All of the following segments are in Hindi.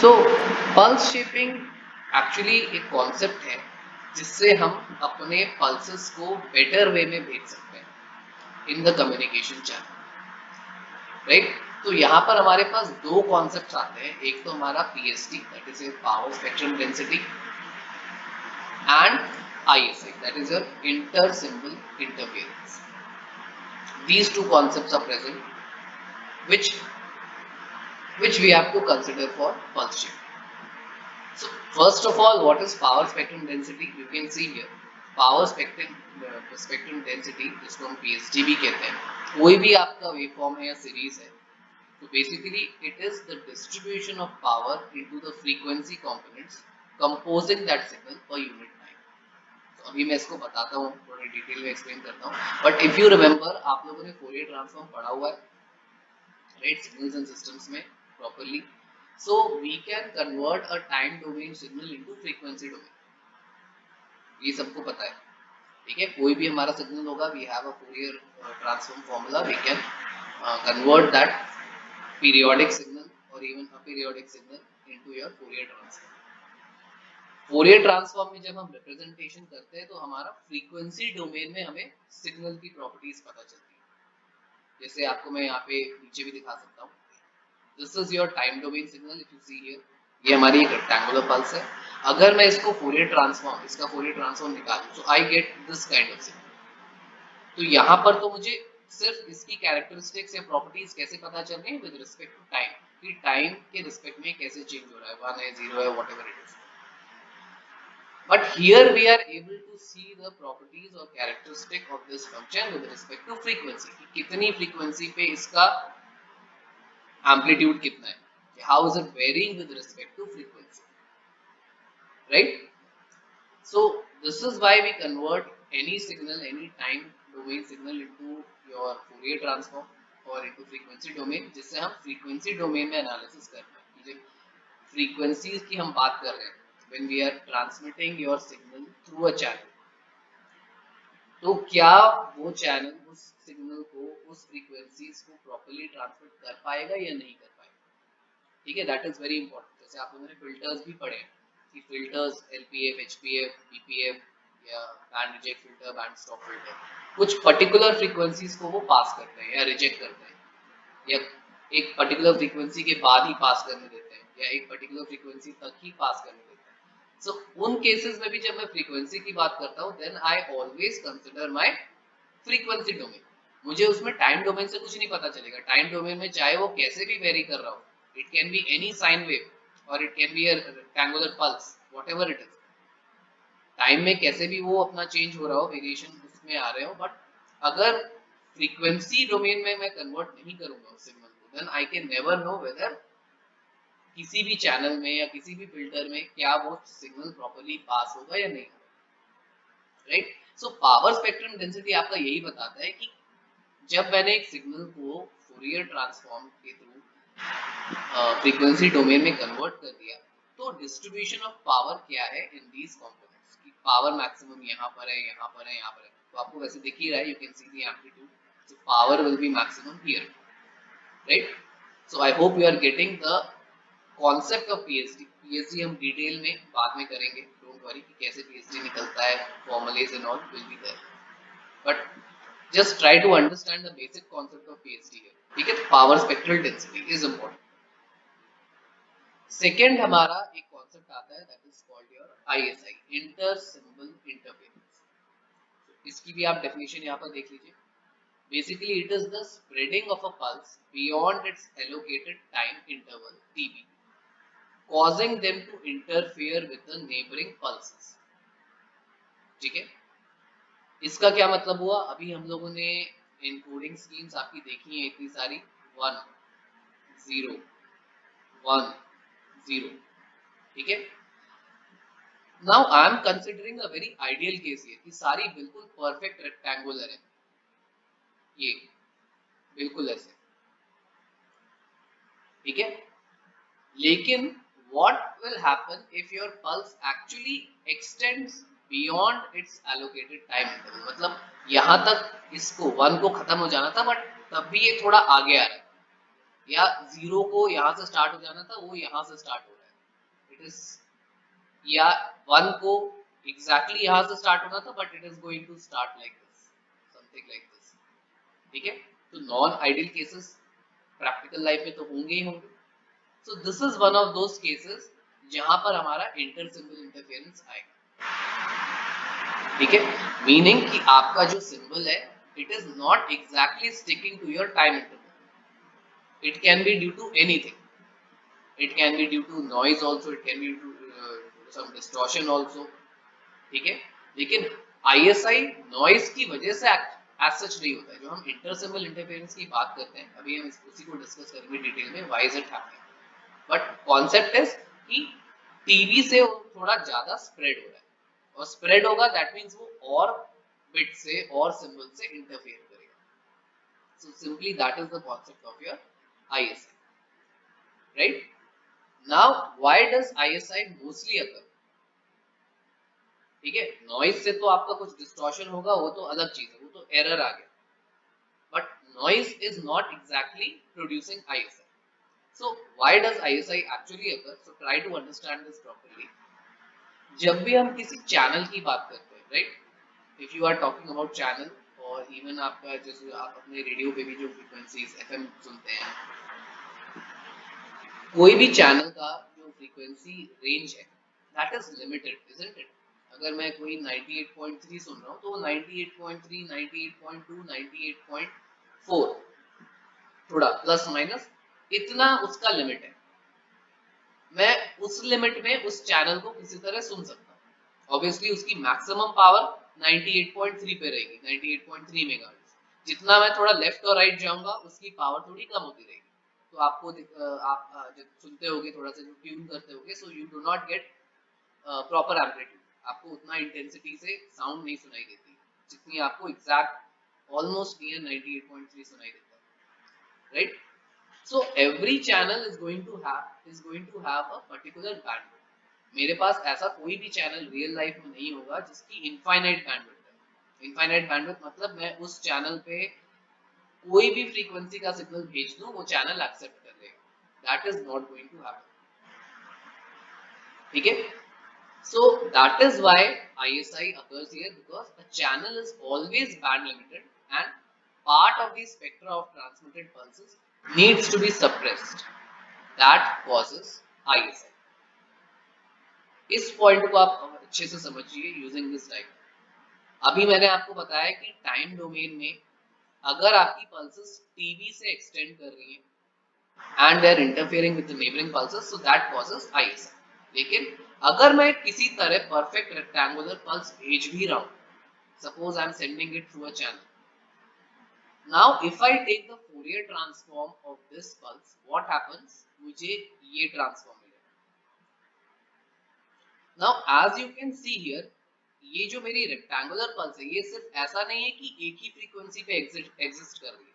सो पल्स शेपिंग एक्चुअली एक कॉन्सेप्ट है जिससे हम अपने पल्सेस को बेटर वे में भेज सकते हैं in the communication channel, right. तो यहाँ पर हमारे पास दो कॉन्सेप्ट्स आते हैं, एक तो हमारा PST that is power spectrum density and ISI, that is your inter-symbol interference. These two concepts are present, which we have to consider for pulse shift. So first of all, what is power spectrum density? You can see here, power spectrum density जिसको हम PSG भी कहते हैं, कोई भी आपका वेवफॉर्म है या सीरीज है, तो basically it is the distribution of power into the frequency components composing that signal per unit time. तो अभी मैं इसको बताता हूँ, थोड़ी डिटेल में एक्सप्लेन करता हूँ, बट इफ यू रिमेंबर आप लोगों ने फोरियर ट्रांसफॉर्म पढ़ा हुआ है, राइट, सिग्नल्स एंड सिस्टम्स में properly. So we can convert a time domain signal into frequency domain, ये सबको पता है, ठीक है। कोई भी हमारा सिग्नल होगा, we have a Fourier transform formula, we can convert that periodic signal और even aperiodic signal into your Fourier transform. Fourier transform में जब हम रिप्रेजेंटेशन करते हैं तो हमारा फ्रीक्वेंसी डोमेन में हमें सिग्नल की प्रॉपर्टीज पता चलती है, जैसे आपको मैं यहाँ पे नीचे भी दिखा सकता हूँ। This is your time domain signal, if you see here, ये हमारी एक रेक्टेंगुलर पल्स है। अगर मैं इसको फोरियर ट्रांसफॉर्म, इसका फोरियर ट्रांसफॉर्म निकालूं तो I get this kind of signal. तो यहाँ पर तो मुझे सिर्फ इसकी कैरेक्टरिस्टिक्स या प्रॉपर्टीज कैसे पता चल रही है विद रिस्पेक्ट टू टाइम, कि टाइम के रिस्पेक्ट में कैसे चेंज हो रहा है, 1 है 0 है whatever it is. But here we are able to see the properties or characteristic of this function with respect to frequency, कि कितनी frequency पे इसका amplitude कितना है, how is it varying with respect to frequency, right? So this is why we convert any signal, any time domain signal into your Fourier transform or into frequency domain, जिससे हम frequency domain में analysis करते हैं। frequencies की हम बात कर रहे हैं when we are transmitting your signal through a channel, तो क्या वो चैनल उस सिग्नल को, उस फ्रीक्वेंसीज को प्रॉपर्ली ट्रांसमिट कर पाएगा या नहीं कर पाएगा, ठीक है। That is very important. जैसे आप लोगों ने फिल्टर्स भी पढ़े कि फिल्टर्स एलपीएफ, एचपीएफ, बीपीएफ या band reject filter, band stop filter, कुछ पर्टिकुलर फ्रीक्वेंसीज को वो पास करते हैं या रिजेक्ट करते हैं, या एक पर्टिकुलर फ्रीक्वेंसी के बाद ही पास करने देते हैं, या एक पर्टिकुलर फ्रीक्वेंसी तक ही पास करने देते हैं। So, उन केसेस में भी जब मैं फ्रीक्वेंसी की बात करता हूँ, then I always consider my frequency domain. मुझे उसमें टाइम डोमेन से कुछ नहीं पता चलेगा। टाइम डोमेन में चाहे वो कैसे भी वेरी कर रहा हो, it can be any sine wave और it can be a rectangular pulse, whatever it is, time में कैसे भी वो अपना चेंज हो रहा हो, वेरिएशन उसमें आ रहे हो, बट अगर फ्रीक्वेंसी डोमेन में मैं कन्वर्ट नहीं करूंगा उस सिग्नल को, then I can never know whether किसी भी चैनल में या किसी भी फिल्टर में क्या वो सिग्नल प्रॉपर्ली पास होगा या नहीं होगा, right. So power spectrum density आपका यही बताता है कि जब मैंने एक सिग्नल को फोरियर ट्रांसफॉर्म के थ्रू फ्रीक्वेंसी डोमेन में कन्वर्ट कर दिया, तो डिस्ट्रीब्यूशन ऑफ पावर क्या है इन दीज कंपोनेंट्स, की पावर मैक्सिमम यहाँ पर है, यहाँ पर है, यहाँ पर है, तो आपको वैसे दिख ही रहा है, you can see the amplitude, so power will be maximum here, right. So I hope you are getting the concept of PhD. PhD हम डिटेल में बाद में करेंगे, डोंट वरी कि कैसे पीएचडी निकलता है, formulae and all will be there, but just try to understand the basic concept of PhD है, ठीक है। Power spectral density is important. Second हमारा एक कॉन्सेप्ट आता है that is called your ISI, inter symbol interference. इसकी भी आप डेफिनेशन यहाँ पर देख लीजिए। Basically, it is the spreading of a pulse beyond its allocated time interval (dB), causing them to interfere with the neighboring pulses. ठीक है, इसका क्या मतलब हुआ? अभी हम लोगों ने एनकोडिंग स्कीम्स आपकी देखी है इतनी सारी, 1 0 1 0, ठीक है। Now I am considering a very ideal case ये कि सारी बिल्कुल परफेक्ट रेक्टेंगुलर है, ये बिल्कुल ऐसे, ठीक है। लेकिन what will happen if your pulse actually extends beyond its allocated time interval, मतलब यहां तक इसको 1 को खत्म हो जाना था, बट तब भी ये थोड़ा आगे आ रहा है, या 0 को यहां से स्टार्ट हो जाना था, वो यहां से स्टार्ट हो रहा है, इट इज, या 1 को एग्जैक्टली यहां से स्टार्ट होना था but it is going to start like this, something like this, ठीक है। तो non ideal cases practical life में तो होंगे ही होंगे। So this is one of those cases जहां पर हमारा इंटर सिंबल इंटरफेरेंस आएगा, ठीक है। मीनिंग कि आपका जो सिंबल है it is not exactly sticking to your time interval, it can be due to anything, it can be due to noise also, it can be due to some distortion also, ठीक है। लेकिन ISI नॉइज की वजह से एज सच नहीं होता है। जो हम इंटरसिंबल इंटरफेरेंस की बात करते हैं अभी हम उसी को डिस्कस करेंगे डिटेल में, why is it happening, but concept is कि टीवी से थोड़ा ज्यादा स्प्रेड हो रहा है, और स्प्रेड होगा दैट मींस वो और बिट से और सिंबल से इंटरफेयर करेगा। So simply that is the concept of your ISI, right. Now, why does ISI mostly occur? ठीक है, नॉइज से तो आपका कुछ डिस्टॉर्शन होगा, वो तो अलग चीज है, वो तो एरर आ गया, but noise is not exactly producing ISI. So, why does ISI actually occur? So, try to understand this properly. जब भी हम किसी चैनल की बात करते हैं, right, if you are talking about channel, और इवन आपका जैसे आप अपने रेडियो पे भी जो फ्रीक्वेंसीज FM सुनते हैं, कोई भी चैनल का जो फ्रीक्वेंसी रेंज है that is limited, isn't it. अगर मैं कोई 98.3 सुन रहा हूँ तो 98.3, 98.2, 98.4, थोड़ा प्लस माइनस इतना उसका लिमिट है। मैं उस लिमिट में उस चैनल को किसी तरह सुन सकता हूँ। ऑब्वियसली उसकी मैक्सिमम पावर 98.3 पे रहेगी, 98.3 मेगाहर्ट्ज। जितना मैं थोड़ा लेफ्ट और राइट जाऊंगा उसकी पावर थोड़ी कम होती रहेगी। तो आपको आप जब सुनते होगे थोड़ा सा जो ट्यून करते होगे, so you do not get proper amplitude, आपको उतना इंटेंसिटी से साउंड नहीं सुनाई देती जितनी आपको एग्जैक्ट ऑलमोस्ट नियर 98.3 सुनाई देता है, right. So every channel is going to have a particular bandwidth. मेरे पास ऐसा कोई भी चैनल रियल लाइफ में नहीं होगा जिसकी इनफाइनाइट बैंडविड्थ है। इनफाइनाइट बैंडविड्थ मतलब मैं उस चैनल पे कोई भी फ्रीक्वेंसी का सिग्नल भेज दूं वो चैनल एक्सेप्ट कर लेगा, that is not going to happen, ठीक है। So that is why ISI occurs here, because a channel is always band limited and part of the spectra of transmitted pulses needs to be suppressed, that causes ISI. इस पॉइंट को आप अच्छे से समझिए यूजिंग दिस डायग्राम। अभी मैंने आपको बताया कि टाइम डोमेन में अगर आपकी पल्सेस टीवी से एक्सटेंड कर रही हैं and they are interfering with the neighbouring pulses, so that causes ISI। लेकिन अगर मैं किसी तरह परफेक्ट रेक्टेंगुलर पल्स भेज भी रहा हूं, suppose I am sending it through a channel, now if I take the Fourier transform of this pulse, what happens, मुझे ये ट्रांसफॉर्म मिलेगा। Now as you can see here, ये जो मेरी रेक्टेंगुलर पल्स है ये सिर्फ ऐसा नहीं है कि एक ही फ्रीक्वेंसी पे एग्जिस्ट कर रही है।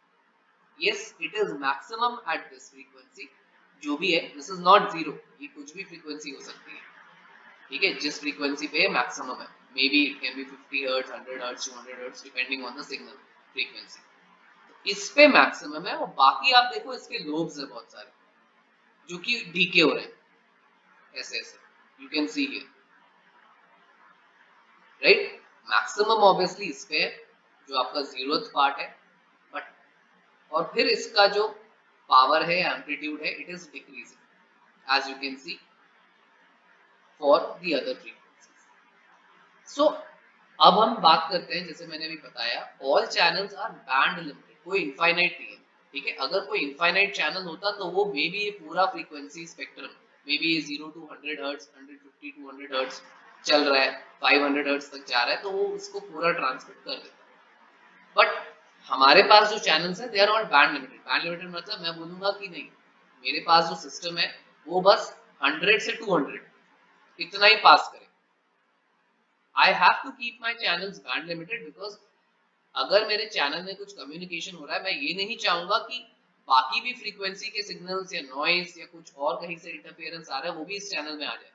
Yes, it is maximum at this frequency, जो भी है, this is not zero, ये कुछ भी फ्रीक्वेंसी हो सकती है, ठीक है, जिस फ्रीक्वेंसी पे मैक्सिमम है, may be it can B 50 hertz, 100 hertz, 200 hertz, depending on the signal frequency. तो इस पे मैक्सिमम है, और बाकी आप देखो इसके लोब्स है बहुत सारे जो कि डीके हो रहे हैं, ऐसे ऐसे you can see here, right. Maximum obviously इस पे है जो आपका 0th पार्ट है, बट और फिर इसका जो पावर है, एम्पलीट्यूड है, it is decreasing as you can see for the other frequencies. So अब हम बात करते हैं, जैसे मैंने अभी बताया, all channels are band limited, कोई इनफाइनाइट नहीं है, ठीक है। अगर कोई इनफाइनाइट चैनल होता तो वो मे बी ये पूरा फ्रीक्वेंसी स्पेक्ट्रम, मे बी ये 0 to 100 हर्ट्ज, 150 to 100 हर्ट्ज चल रहा है, 500 हर्ट्ज तक जा रहा है, तो वो उसको पूरा ट्रांसमिट कर देता। बट हमारे पास जो चैनल्स हैं they are not band limited. Band limited मतलब मैं बोलूंगा कि नहीं, मेरे पास जो सिस्टम है वो बस 100 से 200 इतना ही पास करे। I have to keep my channels band limited, because अगर मेरे चैनल में कुछ कम्युनिकेशन हो रहा है, मैं ये नहीं चाहूंगा कि बाकी भी फ्रीक्वेंसी के सिग्नल्स या नॉइस या कुछ और कहीं से इंटरफेरेंस आ रहा है वो भी इस चैनल में आ जाए।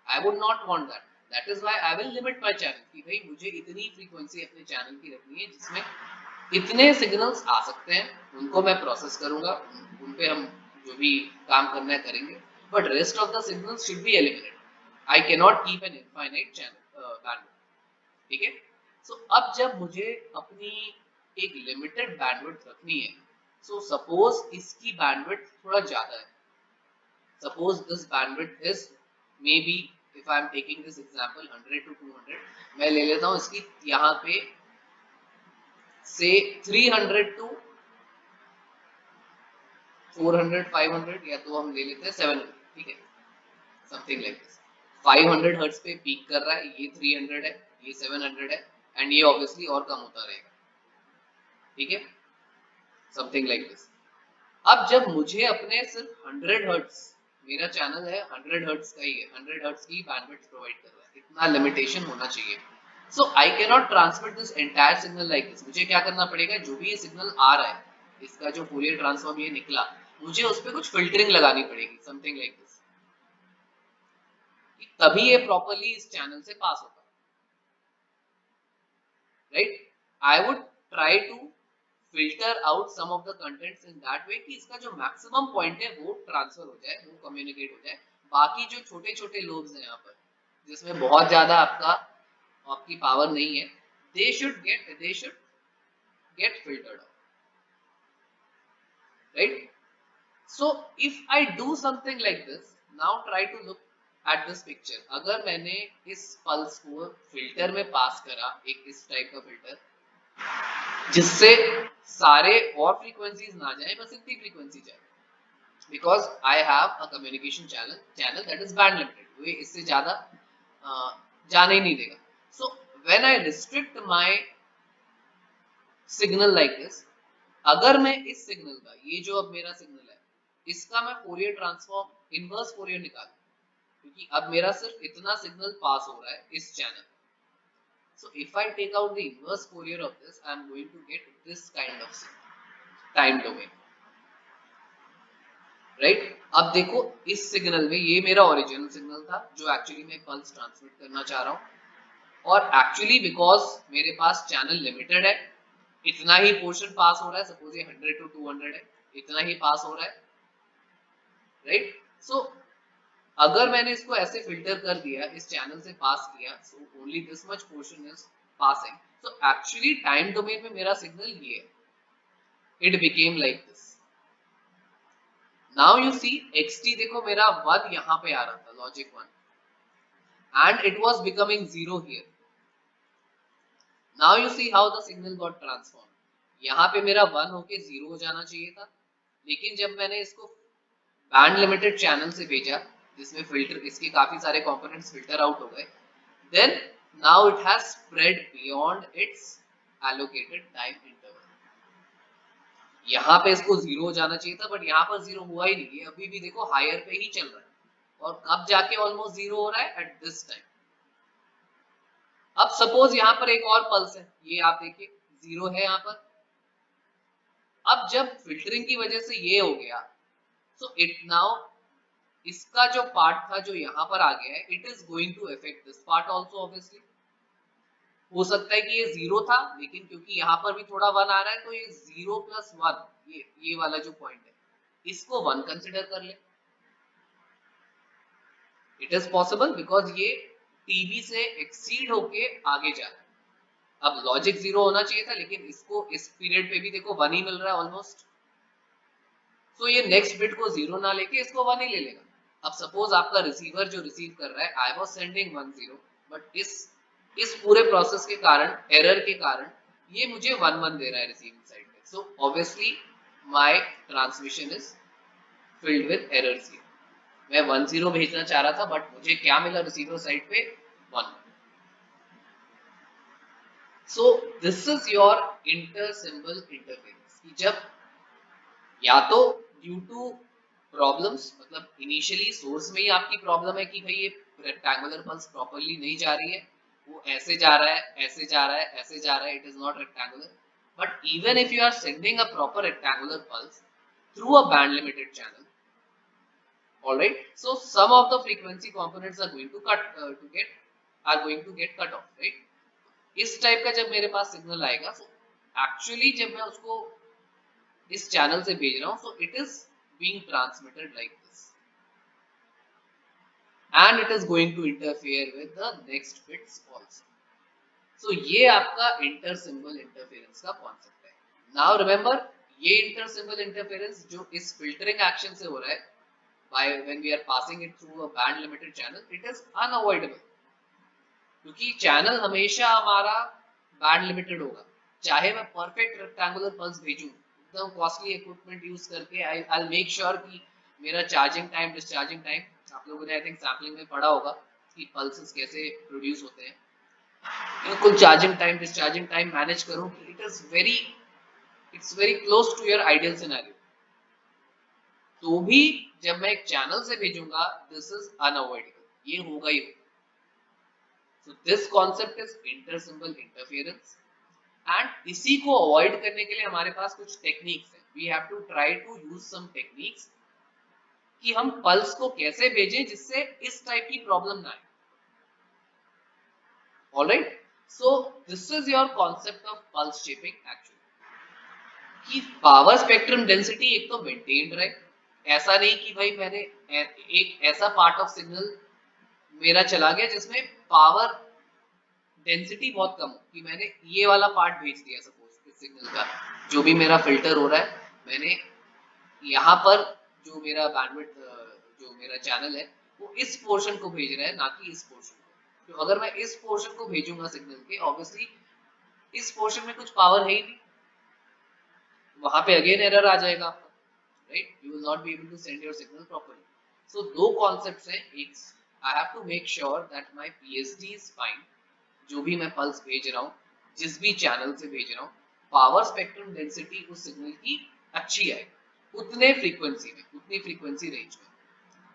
I would not want that, that is why I will limit my channel कि भाई मुझे इतनी फ्रीक्वेंसी अपने चैनल की रखनी है जिसमें इतने सिग्नल्स आ सकते हैं, उनको मैं प्रोसेस करूंगा, उन पे हम जो भी काम करना है करेंगे, but rest of the signals should be eliminated. I cannot keep an infinite channel bandwidth. ठीक है. So अब जब मुझे अपनी एक लिमिटेड बैंडविड्थ रखनी है, so suppose इसकी बैंडविड्थ थोड़ा ज्यादा है. Suppose this bandwidth is maybe, if I am taking this example 100 to 200, मैं ले लेता हूँ इसकी यहाँ पे say 300 to 400 500, या तो हम ले लेते हैं 700. ठीक है, समथिंग लाइक दिस. 500 हर्ट्ज पे पीक कर रहा है, ये 300 है, ये 700 है, एंड ये ऑब्वियसली और कम होता रहेगा. ठीक है, समथिंग लाइक दिस. अब जब मुझे अपने सिर्फ 100 हर्ट्ज, मेरा चैनल है 100 हर्ट्ज का ही है, 100 हर्ट्ज की बैंडविड्थ प्रोवाइड कर रहा है, इतना लिमिटेशन होना चाहिए. So I can not transmit this entire signal like this. मुझे क्या करना पड़ेगा, जो भी ये सिग्नल आ रहा है, इसका जो फूरियर ट्रांसफॉर्म ये निकला, मुझे उस पर कुछ फिल्टरिंग लगानी पड़ेगी, समथिंग लाइक दिस, तभी ये प्रॉपर्ली इस चैनल से पास होगा. Right, I would try to filter out some of the contents in that way कि इसका जो maximum point है वो ट्रांसफर हो जाए, वो कम्युनिकेट हो जाए. बाकी जो छोटे छोटे लोब्स हैं यहाँ पर, जिसमें बहुत ज्यादा आपकी पावर नहीं है, they should get filtered out. Right, so if I do something like this, now try to look at this picture. अगर मैंने इस पल्स को फिल्टर में पास करा, एक इस टाइप का फिल्टर, जिससे सारे और फ्रीक्वेंसीज ना जाए, बस इतनी फ्रीक्वेंसी जाए, because I have a communication channel that is band limited, वो इससे ज्यादा जाने ही नहीं देगा. So when I restrict my signal like this, अगर मैं इस सिग्नल का, ये जो अब मेरा सिग्नल है, इसका मैं फोरियर ट्रांसफॉर्म, इनवर्स फोरियर निकालूं, क्योंकि अब मेरा सिर्फ इतना सिग्नल पास हो रहा है इस channel. So if I take out the inverse Fourier of this, I am going to get this kind of time domain. Right? अब देखो इस सिग्नल में, ये मेरा ओरिजिनल सिग्नल था जो एक्चुअली मैं पल्स ट्रांसमिट करना चाह रहा हूँ, और एक्चुअली बिकॉज मेरे पास चैनल लिमिटेड है, इतना ही पोर्शन पास हो रहा है. सपोज ये 100 to 200 है, इतना ही पास हो रहा है. राइट, सो अगर मैंने इसको ऐसे फिल्टर कर दिया, इस चैनल से पास किया, so only this much portion is passing. So actually time domain में मेरा सिग्नल ये है, इट बिकेम लाइक दिस. नाउ यू सी xt, देखो मेरा 1 यहाँ पे आ रहा था, logic 1, and it was becoming 0 here. Now you see how the signal got transform. यहाँ पे मेरा 1 होके 0 हो जाना चाहिए था, लेकिन जब मैंने इसको बैंड लिमिटेड चैनल से भेजा, जिसमें फिल्टर, इसके काफी सारे कंपोनेंट्स फिल्टर आउट हो गए, then now it has spread beyond its allocated time interval. यहाँ पे इसको 0 हो जाना चाहिए था, बट यहाँ पर 0 हुआ ही नहीं. ये अभी भी देखो हायर पे ही चल रहा है, और अब जाके ऑलमोस्ट 0 हो रहा है एट दिस टाइम. अब सपोज यहाँ पर एक और पल्स है, ये आप देखिए 0 है यहाँ पर. अब जब फिल्टरिंग की वजह से ये हो गया, सो इट नाउ, इसका जो पार्ट था जो यहाँ पर आ गया है, it is going to affect this part also. Obviously हो सकता है कि ये 0 था, लेकिन क्योंकि यहाँ पर भी थोड़ा 1 आ रहा है, तो ये 0 प्लस 1, ये वाला जो पॉइंट है, इसको 1 कंसिडर कर ले. इट इज पॉसिबल बिकॉज ये टीवी से एक्सीड होके आगे जा रहा है. अब लॉजिक 0 होना चाहिए था, लेकिन इसको इस पीरियड पे भी देखो 1 ही मिल रहा है ऑलमोस्ट. सो ये नेक्स्ट बिट को 0 ना लेके इसको 1 ही ले लेगा. अब सपोज आपका रिसीवर जो रिसीव कर रहा है, आई वाज सेंडिंग 1 0, बट इस पूरे प्रोसेस के कारण, एरर के कारण, ये मुझे 1 1 दे रहा है रिसीविंग साइड पे. So obviously my transmission is filled with errors. मैं 1 0 भेजना चाह रहा था, बट मुझे क्या मिला रिसीवर साइड पे, 1. सो this is your inter symbol interference. जब या तो ड्यू टू प्रॉब्लम्स, मतलब इनिशियली सोर्स में ही आपकी प्रॉब्लम है कि भाई ये रेक्टेंगुलर पल्स प्रॉपर्ली नहीं जा रही है, वो ऐसे जा रहा है, ऐसे जा रहा है, ऐसे जा रहा है, it is not rectangular. But even if you are sending a proper rectangular pulse through a band limited channel, alright, so some of the frequency components are going to get cut off, right? इस टाइप का जब मेरे पास सिग्नल आएगा, so actually जब मैं उसको इस चैनल से भेज रहा हूँ, so it is being transmitted like this. and it is going to interfere with the next bits also. So ये आपका इंटर सिंबल इंटरफेरेंस का कॉन्सेप्ट है. नाउ रिमेंबर, ये इंटर सिंबल इंटरफेरेंस जो इस फिल्टरिंग एक्शन से हो रहा है by when we are passing it through a band limited channel, it is unavoidable, क्योंकि चैनल हमेशा हमारा बैंड लिमिटेड होगा. चाहे मैं परफेक्ट रेक्टेंगुलर पल्स भेजूं एकदम कॉस्टली इक्विपमेंट यूज करके, आई मेक श्योर कि मेरा चार्जिंग टाइम डिस्चार्जिंग टाइम, आप लोगों ने आई थिंक सैम्पलिंग में पढ़ा होगा कि पल्सेस कैसे प्रोड्यूस होते हैं, बिल्कुल charging time discharging time manage करूं, it's very close to your ideal scenario. तो भी जब मैं एक चैनल से भेजूंगा, दिस इज अनअवॉइडेबल, ये होगा ही. So this concept is inter-symbol interference, and इसी को अवॉइड करने के लिए हमारे पास कुछ टेक्निक्स हैं. We have to try to use some techniques कि हम पल्स को कैसे भेजें जिससे इस टाइप की प्रॉब्लम ना आए. Alright, so this is your concept of pulse shaping actually. कि पावर स्पेक्ट्रम डेंसिटी एक तो मेंटेन्ड रहे, ऐसा नहीं कि भाई मैंने एक ऐसा पार्ट ऑफ सिग्नल मेरा चला गया जिसमें पावर डेंसिटी बहुत कम हो, कि मैंने ये वाला पार्ट भेज दिया सपोज इस सिग्नल का, जो भी मेरा फिल्टर हो रहा है, मैंने यहाँ पर जो मेरा बैंडविड्थ जो मेरा चैनल है वो इस पोर्शन को भेज रहा है, ना कि इस पोर्शन को. तो अगर मैं इस पोर्शन को भेजूंगा सिग्नल के, ऑब्वियसली इस पोर्शन में कुछ पावर है ही नहीं, वहां पे अगेन एरर आ जाएगा आपका, right. You will not be able to send your signal properly. So दो कॉन्सेप्ट्स हैं. एक, I have to make sure that my PSD is fine, जो भी मैं पल्स भेज रहा हूँ, जिस भी चैनल से भेज रहा हूँ, पावर स्पेक्ट्रम डेंसिटी उस सिग्नल की अच्छी है, उतने फ्रीक्वेंसी में, उतनी फ्रीक्वेंसी रेंज में.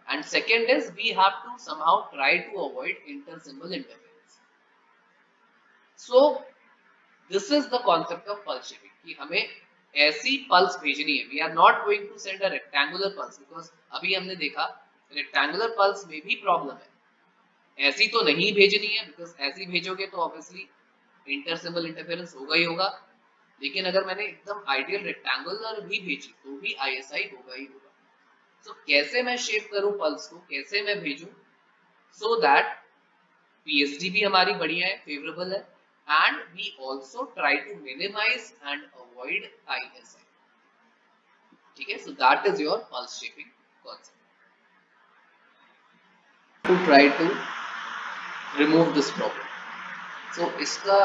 And second is we have to somehow try to avoid inter symbol interference. So this is the concept of pulse shaping, कि हमें ऐसी पल्स भेजनी है. We are not going to send a rectangular pulse, because अभी हमने देखा रेक्टेंगुलर पल्स में भी प्रॉब्लम है. ऐसी तो नहीं भेजनी है, बिकॉज ऐसी भेजोगे तो ऑब्वियसली इंटर सिंबल इंटरफेरेंस होगा ही होगा. लेकिन अगर मैंने एकदम आइडियल रेक्टेंगुलर भी भेजी तो भी आईएसआई होगा ही होगा. सो कैसे मैं शेप करूं पल्स को, कैसे मैं भेजूं, सो दैट पीएसडी भी हमारी बढ़िया है, फेवरेबल है, and we also try to minimise and avoid ISI. ठीक है. So that is your pulse shaping concept. To try to remove this problem. So इसका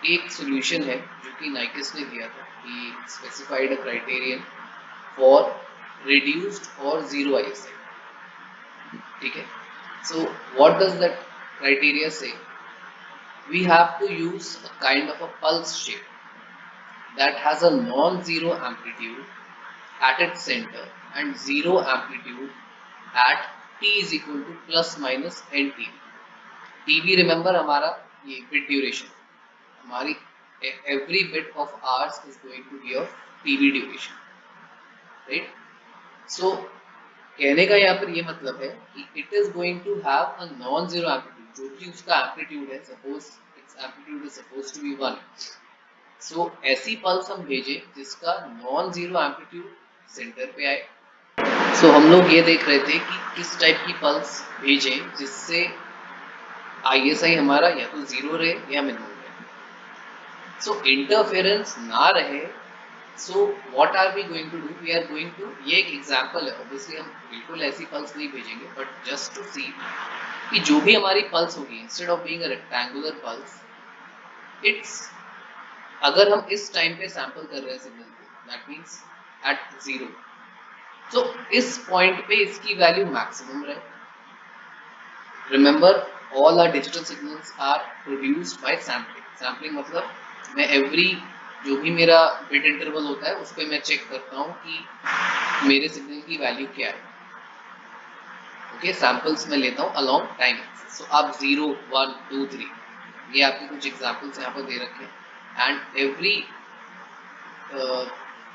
एक सॉल्यूशन है जो कि नाइकिस ने दिया था, कि specified a criterion for reduced or zero ISI. ठीक है. So what does that criteria say? We have to use a kind of a pulse shape that has a non-zero amplitude at its center and zero amplitude at t is equal to plus minus ntb. tb remember हमारा ये bit duration, हमारी every bit of ours is going to be of tb duration, right? So कहने का यहाँ पर ये मतलब है कि it is going to have a non zero amplitude, जो कि उसका एम्पलीट्यूड है, suppose it's amplitude is suppose to be 1. सो ऐसी पल्स हम भेजें जिसका नॉन जीरो एम्पलीट्यूड सेंटर पे आए. सो हम लोग ये देख रहे थे कि किस टाइप की पल्स भेजें जिससे आईएसआई हमारा या तो जीरो रहे या मिनिमम रहे, सो इंटरफेरेंस ना रहे. So what are we going to do? We are going to, ये एक एग्जाम्पल है, ऑब्वियसली हम बिल्कुल ऐसी पल्स नहीं भेजेंगे, बट जस्ट टू सी कि जो भी हमारी पल्स होगी, instead of being a rectangular pulse, it's, अगर हम इस टाइम पे सैंपल कर रहे हैं सिग्नल को, दैट मींस एट 0, तो इस पॉइंट पे इसकी वैल्यू मैक्सिमम रहे. Remember all our digital signals are produced by sampling. Sampling मतलब मैं एवरी जो भी मेरा बिट इंटरवल होता है उस पर मैं चेक करता हूँ कि मेरे सिग्नल की वैल्यू क्या है. ओके, सैंपल्स में लेता हूँ अलोंग टाइम. सो आप 0 1 2 3, ये आपके कुछ एग्जांपल्स यहाँ पर दे रखे हैं, and every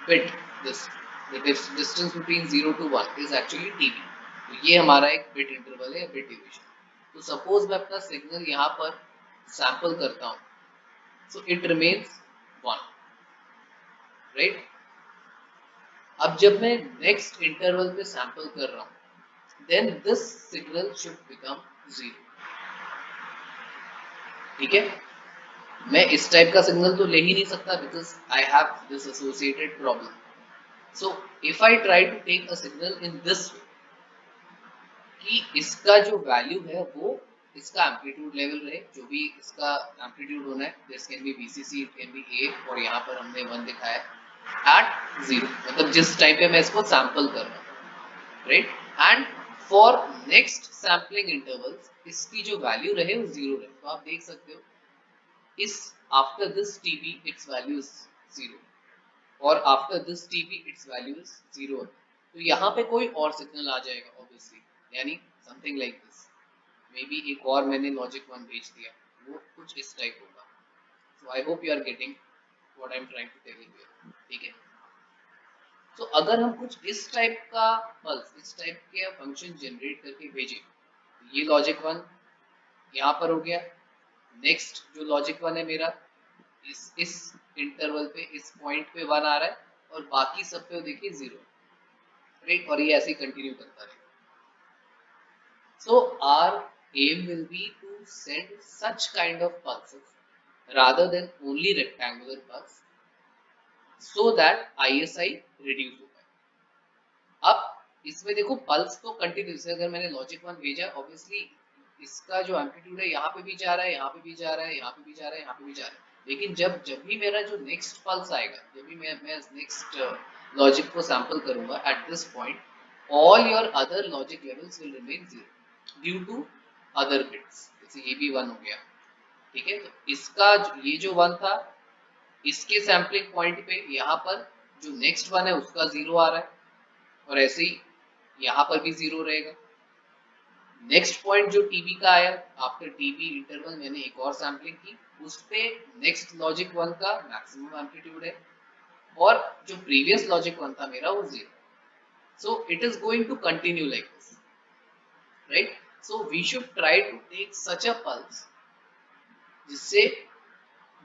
bit, this the distance between 0 to 1 is actually TB. तो ये हमारा एक बिट इंटरवल है, बिट ड्यूरेशन. तो सपोज मैं अपना सिग्नल यहाँ पर सैंपल करता हूँ, सो इट रिमेन्स 1, राइट. अब जब मैं नेक्स्ट इंटरवल पे सैंपल कर रहा हूँ, then this signal should become 0. ठीक है, मैं इस टाइप का सिग्नल तो ले ही नहीं सकता because I have this associated problem. So if I try to take a signal in this way कि इसका जो वैल्यू है वो इसका एम्पलीट्यूड लेवल रहे, जो भी इसका एम्पलीट्यूड होना है, this can be BCC, it can be A, और यहाँ पर हमने 1 दिखाया एट 0, मतलब जिस टाइम पे मैं इसको सैंपल कर रहा हूँ, right. And for next sampling intervals इसकी जो वैल्यू रहे वो 0 रहे. तो आप देख सकते हो इस after this TB it's value is 0 और after this TB it's value is 0. तो यहाँ पे कोई और सिग्नल आ जाएगा ऑब्वियसली, यानी something like this. May be एक और मैंने लॉजिक 1 भेज दिया, वो कुछ इस टाइप होगा. So I hope you are getting what I am trying to tell you. ठीक है, तो अगर हम कुछ इस टाइप का पल्स, इस टाइप के फंक्शन जनरेट करके भेजें, ये लॉजिक 1 यहाँ पर हो गया. नेक्स्ट जो लॉजिक 1 है मेरा इस इंटरवल पे, इस पॉइंट पे 1 आ रहा है और बाकी सब पे देखिए 0, राइट. और ये ऐसे ही कंटिन्यू करता रहेगा. So our aim will be to send such kind of pulses rather than only rectangular pulse, so that ISI reduce हो पाए. अब इसमें देखो पल्स तो कंटिन्यूस है. अगर मैंने लॉजिक 1 भेजा, ऑब्वियसली इसका जो एम्पलीट्यूड है यहाँ पे भी जा रहा है, यहाँ पे भी जा रहा है, यहाँ पे भी जा रहा है, यहाँ पे भी जा रहा है. लेकिन जब भी मेरा जो नेक्स्ट पल्स आएगा, जब भी मैं नेक्स्ट लॉजिक को सैंपल करूंगा at this point, all your other logic levels will remain 0 due to other bits. जैसे ये भी 1 हो गया, ठीक है. तो इसका ये जो 1 था, इसके सैम्पलिंग पॉइंट पे यहाँ पर जो नेक्स्ट 1 है उसका 0 आ रहा है, और ऐसे ही यहाँ पर भी 0 रहेगा. नेक्स्ट पॉइंट जो टीबी का आया, आफ्टर टीबी इंटरवल मैंने एक और सैम्पलिंग की, उस पे नेक्स्ट लॉजिक 1 का मैक्सिमम एम्पलीट्यूड है, और जो प्रीवियस लॉजिक 1 था मेरा वो 0. So it is going to continue like this, right? So we should try to take such a pulse जिससे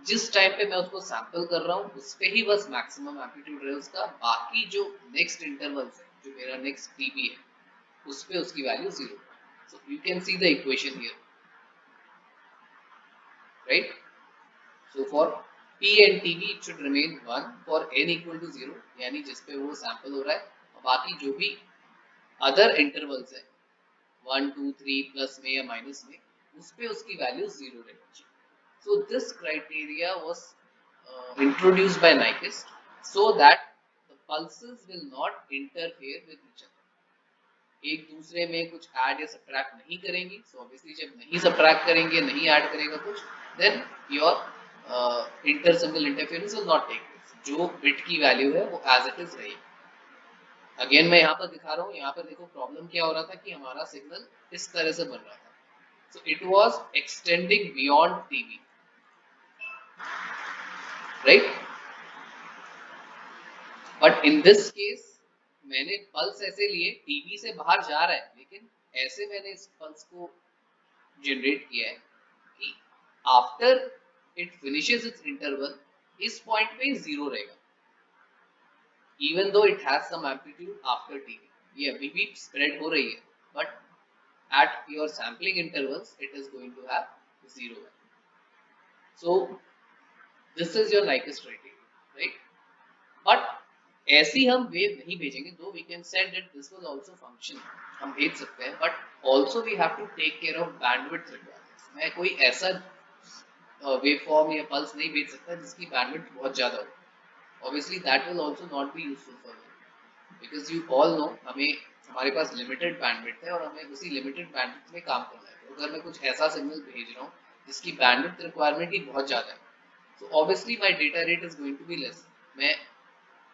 जिस टाइम पे मैं उसको सैंपल कर रहा हूँ उस पे ही बस मैक्सिमम एम्पलीट्यूड रहे उसका, बाकी जो नेक्स्ट इंटरवल्स है, जो मेरा नेक्स्ट टीबी है, उस पे उसकी value 0. So you can see the equation here, right? So for P and TB it should remain 1 for n equal to 0, यानी जिस पे वो सैंपल हो रहा है, और बाकी जो भी अदर इंटरवल्स है 1 2 3 प्लस में या माइनस में, उस पे उसकी वैल्यू 0 रहनी चाहिए. So this criteria was introduced by Nyquist so that the pulses will not interfere with each other. एक दूसरे में कुछ ऐड या सब्ट्रैक्ट नहीं करेंगी. सो ऑब्वियसली जब नहीं सब्ट्रैक्ट करेंगे, नहीं ऐड करेगा कुछ, then your inter symbol interference will not take place. जो बिट की वैल्यू है वो एज इट इज रहेगी. अगेन मैं यहाँ पर दिखा रहा हूँ, यहाँ पर देखो प्रॉब्लम क्या हो रहा था कि हमारा सिग्नल इस तरह से बन रहा था. So it was extending beyond TB, right. But in this case मैंने पल्स ऐसे लिए, टीबी से बाहर जा रहा है, लेकिन ऐसे मैंने इस पल्स को जनरेट किया है कि after it finishes it's interval, इस पॉइंट पे 0 रहेगा, even though it has some amplitude after TB. ये अभी भी spread हो रही है, but at your sampling intervals it is going to have 0 value. So this is your Nyquist criteria, right? But ऐसी हम wave नहीं भेजेंगे, though we can send it, this will also function, हम भेज सकते हैं, but also we have to take care of bandwidth requirements. मैं कोई ऐसा waveform या pulse नहीं भेज सकता जिसकी bandwidth बहुत ज़्यादा हो. Obviously that will also not be useful for me, because you all know हमारे पास लिमिटेड बैंडविड्थ है और हमें उसी लिमिटेड बैंडविड्थ में काम करना है. तो अगर मैं कुछ ऐसा सिग्नल भेज रहा हूँ जिसकी बैंडविड्थ रिक्वायरमेंट ही बहुत ज़्यादा है, तो obviously my data rate is going to be less. मैं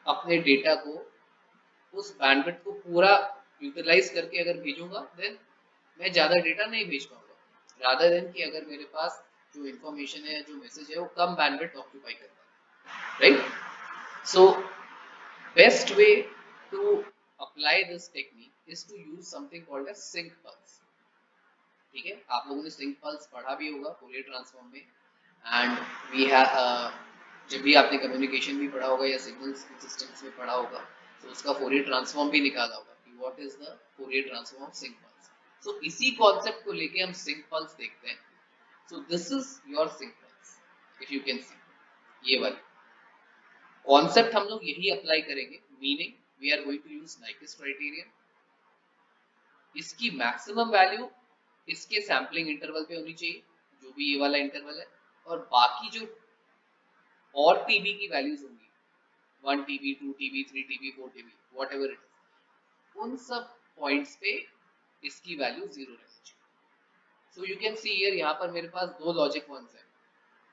अपने डेटा को उस बैंडविड्थ को पूरा यूटिलाइज करके अगर भेजूंगा, देन मैं ज़्यादा डेटा नहीं भेज पाऊंगा, रादर देन कि अगर मेरे पास जो इन्फॉर्मेशन है, जो मैसेज है, वो कम बैंडविड्थ ऑक्यूपाई करता है, right. So best way to apply this technique is to use something called as sync pulse. ठीक है, आप लोगों ने sync pulse पढ़ा भी होगा फोरियर ट्रांसफॉर्म में, एंड वी जब भी आपने कम्युनिकेशन भी पढ़ा होगा या सिग्नल सिस्टम्स में पढ़ा होगा, तो उसका फोरियर ट्रांसफॉर्म भी निकाला होगा कि what is the Fourier transform of sinc pulse. So इसी कॉन्सेप्ट को लेके हम सिंक पल्स देखते हैं. So this is your sinc pulse. If you can see ये वाली कॉन्सेप्ट हम लोग यही अप्लाई करेंगे. Meaning we are going to use Nyquist criterion. इसकी मैक्सिमम वैल्यू इसके सैम्पलिंग इंटरवल पे होनी चाहिए, जो भी ये वाला इंटरवल है. और बाकी जो और टीबी की वैल्यूज होंगी 1 TB 2 TB 3 TB 4 TB whatever it is, उन सब पॉइंट्स पे इसकी वैल्यू 0 रहनी चाहिए. So you can see here यहाँ पर मेरे पास दो लॉजिक वंस है.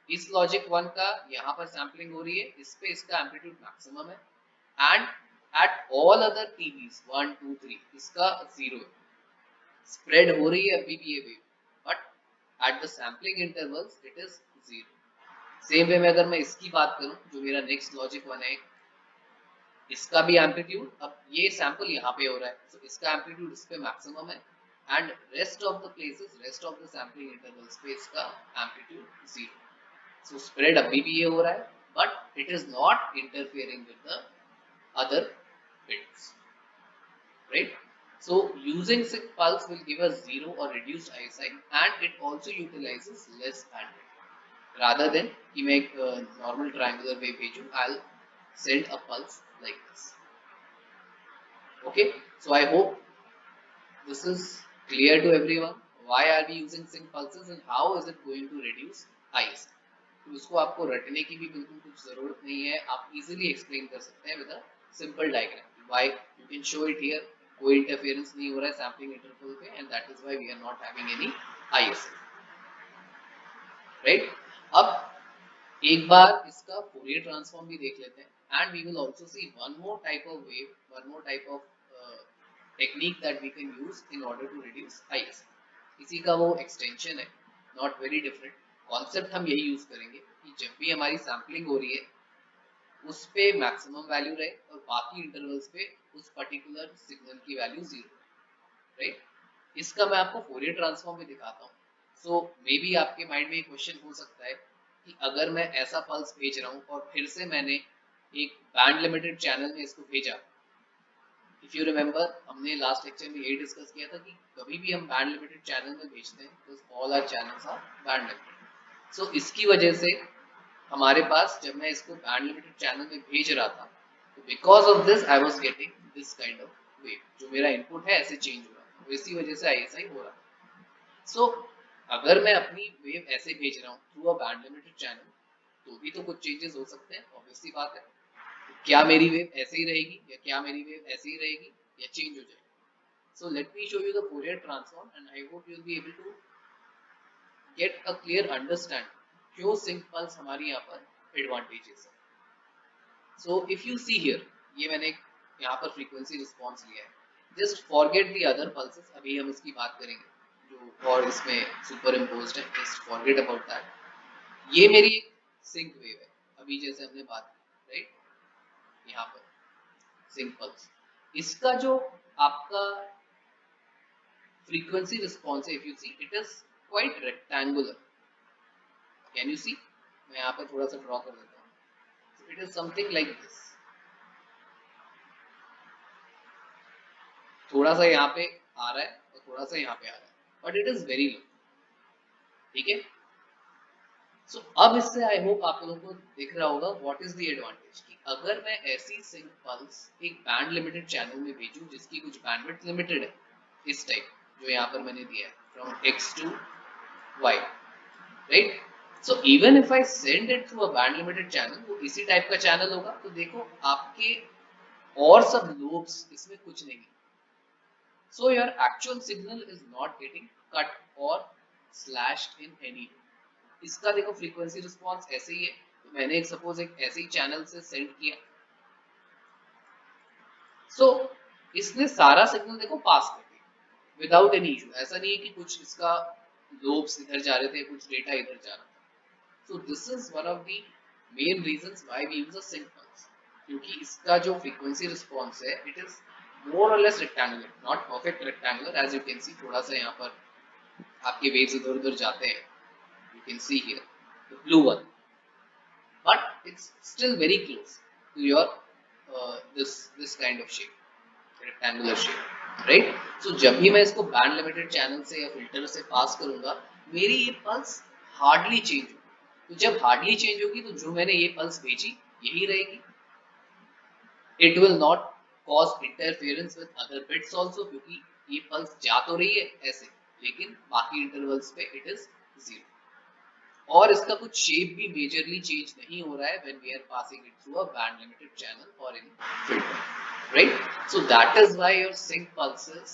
इस लॉजिक 1 का यहाँ पर सैम्पलिंग हो रही है, इस पे इसका एम्पलीट्यूड मैक्सिमम है. And at all other TBs 1 2 3 इसका 0 है. स्प्रेड हो रही है अभी भी ये wave, but at the sampling intervals it is 0. Same way में अगर मैं इसकी बात करूं, जो मेरा नेक्स्ट लॉजिक 1 है, इसका भी एम्पलीट्यूड, अब ये सैंपल यहाँ पे हो रहा है, तो इसका एम्पलीट्यूड इस पे मैक्सिमम है. And rest of the places, rest of the sampling intervals पे इसका एम्पलीट्यूड 0. सो स्प्रेड अभी भी ये हो रहा है, but it is not interfering with the other bits, right? So using sync pulse will give us 0 or reduced ISI, and it also utilizes less bandwidth. Rather than कि मैं एक normal triangular wave भेजूं, I'll send a pulse like this. Okay, so I hope this is clear to everyone. Why are we using sync pulses and how is it going to reduce ISI? तो उसको आपको रटने की भी बिल्कुल कुछ जरूरत नहीं है, आप इजीली एक्सप्लेन कर सकते हैं with a simple diagram. Why you can show it here. कोई इंटरफेरेंस नहीं हो रहा है सैम्पलिंग इंटरवल पे, and that is why we are not having any ISI, right. अब एक बार इसका फोरियर ट्रांसफॉर्म भी देख लेते हैं, and we will also see one more type of wave, one more type of technique that we can use in order to reduce ISI. इसी का वो एक्सटेंशन है, नॉट वेरी डिफरेंट. कॉन्सेप्ट हम यही यूज करेंगे कि जब भी हमारी सैम्पलिंग हो रही है उस पे मैक्सिमम वैल्यू रहे और बाकी इंटरवल्स पे उस पर्टिकुलर सिग्नल की वैल्यू 0, राइट. इसका मैं आपको फोरियर ट्रांसफॉर्म भी दिखाता हूँ. सो मे बी आपके माइंड में एक क्वेश्चन हो सकता है कि अगर मैं ऐसा पल्स भेज रहा हूँ और फिर से मैंने एक बैंड लिमिटेड चैनल में इसको भेजा. इफ यू रिमेम्बर, हमने लास्ट लेक्चर में यही डिस्कस किया था कि कभी भी हम बैंड लिमिटेड चैनल में भेजते हैं तो all our channels are band limited. So इसकी वजह से हमारे पास जब मैं इसको बैंड लिमिटेड चैनल में भेज रहा था, तो because of this I was getting this kind of wave. जो मेरा इनपुट है ऐसे चेंज हो रहा है, इसी वजह से ISI हो रहा है. सो अगर मैं अपनी वेव ऐसे भेज रहा हूँ through a band limited channel, तो भी तो कुछ चेंजेस हो सकते हैं, ऑब्वियसली बात है. क्या मेरी वेव ऐसे ही रहेगी, या क्या मेरी वेव ऐसे ही रहेगी, या चेंज हो जाएगी. So let me show you the Fourier transform, and I hope you will be able to get a clear understanding क्यों सिंक पल्स हमारी यहाँ पर एडवांटेजेस है. So if you see here, ये मैंने यहाँ पर फ्रीक्वेंसी रिस्पॉन्स लिया है. Just forget the other pulses, अभी हम इसकी बात करेंगे जो और इसमें सुपर इम्पोज्ड है. Just forget about that. ये मेरी एक सिंक वेव है, अभी जैसे हमने बात की, राइट. यहाँ पर सिंक पल्स, इसका जो आपका फ्रीक्वेंसी रिस्पॉन्स है, if you see it is quite rectangular. Can you see? मैं यहाँ पे थोड़ा सा ड्रॉ कर देता हूँ. So it is something like this. थोड़ा सा यहाँ पे आ रहा है और थोड़ा सा यहाँ पे आ रहा है, but it is very low. ठीक है. सो अब इससे आई होप आप लोगों को दिख रहा होगा व्हाट इज द एडवांटेज, कि अगर मैं ऐसी सिंक पल्स एक बैंड लिमिटेड चैनल में भेजूं जिसकी कुछ बैंडविड्थ लिमिटेड है, इस टाइप जो यहाँ पर मैंने दिया है from X to Y, right. So even if I send it through a band limited channel, वो इसी टाइप का चैनल होगा. तो देखो आपके और सब lobes इसमें कुछ नहीं है. So your actual signal is not getting cut or slashed in any way. इसका देखो फ्रीक्वेंसी रिस्पॉन्स ऐसे ही है. तो मैंने एक सपोज एक ऐसे ही चैनल से सेंड किया. So इसने सारा सिग्नल देखो पास कर दिया विदाउट एनी इशू. ऐसा नहीं है कि कुछ इसका लोब्स इधर जा रहे थे, कुछ डेटा इधर जा रहा था. So this is one of the main reasons why we use a sync pulse, क्योंकि इसका जो frequency response है it is more or less rectangular, not perfect rectangular. As you can see, थोड़ा सा यहाँ पर आपके waves इधर उधर जाते हैं. You can see here the blue one, but it's still very close to your this kind of shape, rectangular shape, right. So जब भी मैं इसको बैंड लिमिटेड चैनल से या फिल्टर से पास करूंगा, मेरी ये पल्स हार्डली चेंज होगी। तो जब हार्डली चेंज होगी तो जो मैंने ये पल्स भेजी यही रहेगी। It will not cause interference with other bits also, क्योंकि ये पल्स जा तो रही है ऐसे, लेकिन बाकी इंटरवल्स पे इट इज जीरो। और इसका कुछ शेप भी मेजरली चेंज नहीं हो रहा है when we are passing it through a band limited channel और इन filter, right? So that is why your sync pulses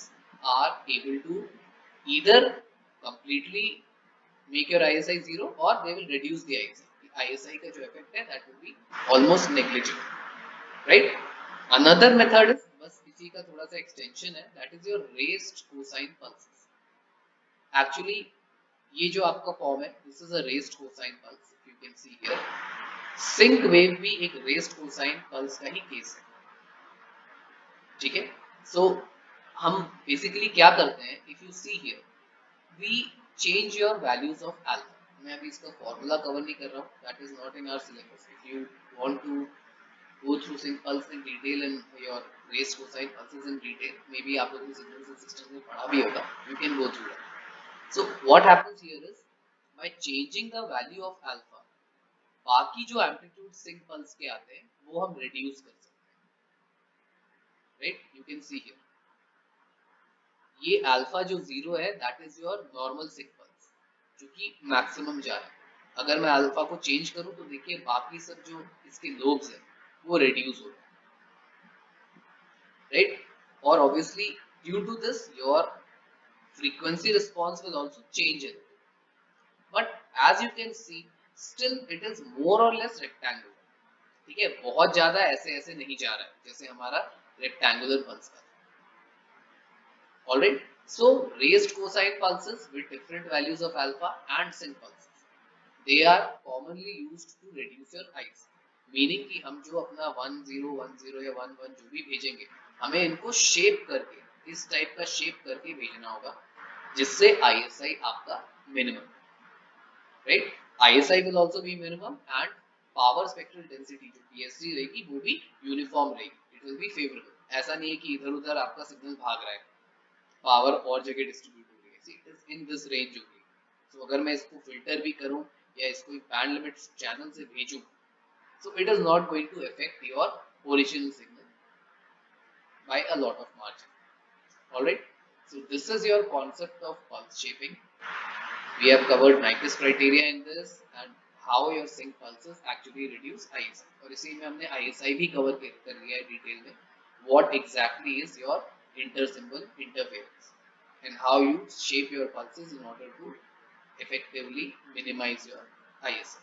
are able to either completely make your ISI zero or they will reduce the ISI. ISI का जो effect है that will be almost negligible, right? Another method is, बस इसी का थोड़ा सा extension है, that is your raised cosine pulses. Actually ये जो आपका फॉर्म है, this is a raised cosine pulse, if you can see here. Sinc wave भी एक रेस्ड कोसाइन पल्स का ही केस है, ठीक है। सो हम बेसिकली क्या करते हैं, if you see here we change your values of alpha. मैं अभी इसका फॉर्मूला कवर नहीं कर रहा हूँ, that is not in our syllabus. If you want to go through sync pulse in detail and your raised cosine pulses in detail, maybe आप लोगों ने signals and systems में पढ़ा भी होगा, you can go through that. So what happens here is by changing the value of alpha, बाकी जो amplitude sync pulse के आते हैं वो हम reduce कर सकते हैं, right? You can see here ये alpha जो zero है that is your normal sync pulse जो कि maximum जा रहा है। अगर मैं alpha को change करूं तो देखिए बाकी सब जो इसके lobes है वो reduce हो रहे हैं, right? और obviously due to this your frequency response will also change it, but as you can see still it is more or less rectangular, ठीक है। बहुत ज्यादा ऐसे ऐसे नहीं जा रहा है जैसे हमारा रेक्टेंगुलर पल्स का। Alright, so raised cosine pulses with different values of alpha and sinc pulses, they are commonly used to reduce your ISI. Meaning कि हम जो अपना 1010 या 11 जो भी भेजेंगे, हमें इनको शेप करके इस टाइप का शेप करके भेजना होगा जिससे आईएसआई आपका minimum, right. ISI will also be minimum and power spectral density जो PSG रहेगी वो भी यूनिफॉर्म रहेगी, it will be favorable। ऐसा नहीं है कि इधर उधर आपका सिग्नल भाग रहा है, पावर और जगह डिस्ट्रीब्यूट हो रही है, it is in this range only। so अगर मैं इसको फिल्टर भी करूं या इसको बैंड लिमिट चैनल से भेजूं, so it is not going to affect your original signal by a lot of margin। alright, so this is your concept of pulse shaping। We have covered Nyquist criteria in this and how your sync pulses actually reduce ISI। और इसी में हमने ISI भी कवर कर लिया है डिटेल में, what exactly is your intersymbol interference and how you shape your pulses in order to effectively minimize your ISI।